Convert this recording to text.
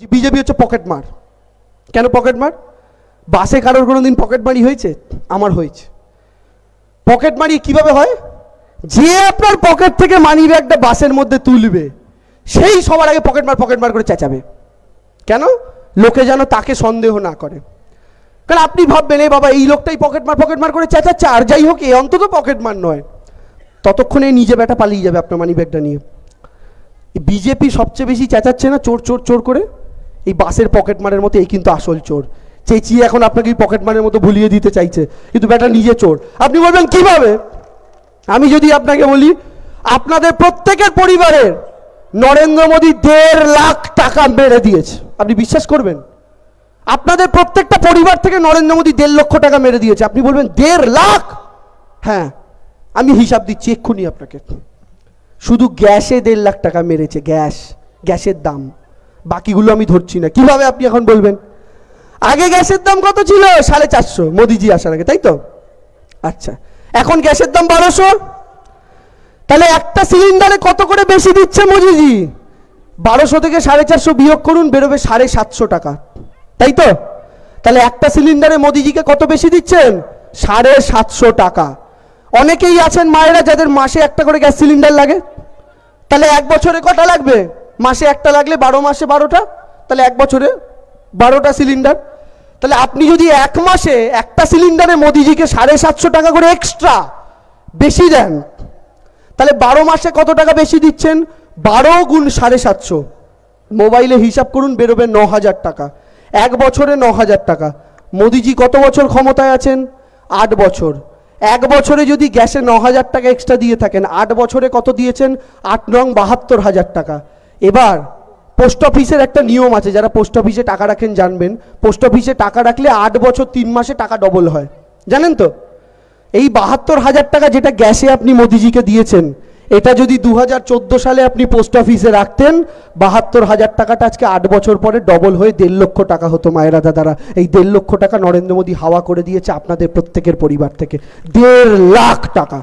BJP হচ্ছে pocket মার। কেন পকেট মার? বাসে কারোর কোনো দিন পকেট মারি হয়েছে? আমার হয়েছে। পকেট মারি কিভাবে হয়? যে আপনার পকেট থেকে মানি ব্যাগটা বাসের মধ্যে তুলবে সেই সবার আগে পকেট মার করে চেঁচাবে। কেন? লোকে যেন তাকে সন্দেহ না করে। কারণ আপনি ভাববেন এই বাবা এই লোকটাই পকেট মার করে চেঁচাচ্ছে, আর যাই হোক এ অন্তত পকেট মার নয়। ততক্ষণে নিজে বেটা পালিয়ে যাবে আপনার মানি ব্যাগটা নিয়ে। বিজেপি সবচেয়ে বেশি চেঁচাচ্ছে না চোর চোর চোর করে? এই বাসের পকেট মারের মতো এই কিন্তু আসল চোর। চেঁচিয়ে এখন আপনাকে এই পকেট মারের মতো ভুলিয়ে দিতে চাইছে, কিন্তু বেটা নিজে চোর। আপনি বলবেন কিভাবে? আমি যদি আপনাকে বলি আপনাদের প্রত্যেকের পরিবারের নরেন্দ্র মোদী 1.5 লাখ টাকা মেরে দিয়েছে, আপনি বিশ্বাস করবেন? আপনাদের প্রত্যেকটা পরিবার থেকে নরেন্দ্র মোদী 1.5 লক্ষ টাকা মেরে দিয়েছে। আপনি বলবেন 1.5 লাখ? হ্যাঁ, আমি হিসাব দিচ্ছি এক্ষুনি আপনাকে। শুধু গ্যাসে 1.5 লাখ টাকা মেরেছে, গ্যাসের দাম। বাকিগুলো আমি ধরছি না। কিভাবে আপনি এখন বলবেন? আগে গ্যাসের দাম কত ছিল? 450, মোদিজি আসার আগে, তাই তো? আচ্ছা, এখন গ্যাসের দাম 1200। তাহলে একটা সিলিন্ডারে কত করে বেশি দিচ্ছে মোদিজি? 1200 থেকে 450 বিয়োগ করুন, বেরোবে 750 টাকা, তাই তো? তাহলে একটা সিলিন্ডারে মোদিজিকে কত বেশি দিচ্ছেন? 750 টাকা। অনেকেই আছেন মায়েরা যাদের মাসে একটা করে গ্যাস সিলিন্ডার লাগে। তাহলে 1 বছরে কটা লাগবে? মাসে একটা লাগলে 12 মাসে 12টা, তাহলে 1 বছরে 12টা সিলিন্ডার। তাহলে আপনি যদি 1 মাসে একটা সিলিন্ডারে মোদিজিকে 750 টাকা করে এক্সট্রা বেশি দেন, তাহলে 12 মাসে কত টাকা বেশি দিচ্ছেন? 12 গুণ 750, মোবাইলে হিসাব করুন, বেরোবে 9000 টাকা। 1 বছরে 9000 টাকা। মোদিজি কত বছর ক্ষমতায় আছেন? 8 বছর। 1 বছরে যদি গ্যাসে 9000 টাকা এক্সট্রা দিয়ে থাকেন, 8 বছরে কত দিয়েছেন? 8 নং 72,000 টাকা। এবার পোস্ট অফিসের একটা নিয়ম আছে, যারা পোস্ট অফিসে টাকা রাখেন জানবেন, পোস্ট অফিসে টাকা রাখলে 8 বছর 3 মাসে টাকা ডবল হয়, জানেন তো? এই 72,000 টাকা যেটা গ্যাসে আপনি মোদিজিকে দিয়েছেন, এটা যদি 2014 সালে আপনি পোস্ট অফিসে রাখতেন, 72,000 টাকাটা আজকে 8 বছর পরে ডবল হয়ে 1.5 লক্ষ টাকা হতো। মায়েরা দাদারা, এই 1.5 লক্ষ টাকা নরেন্দ্র মোদী হাওয়া করে দিয়েছে আপনাদের প্রত্যেকের পরিবার থেকে। 1.5 লাখ টাকা।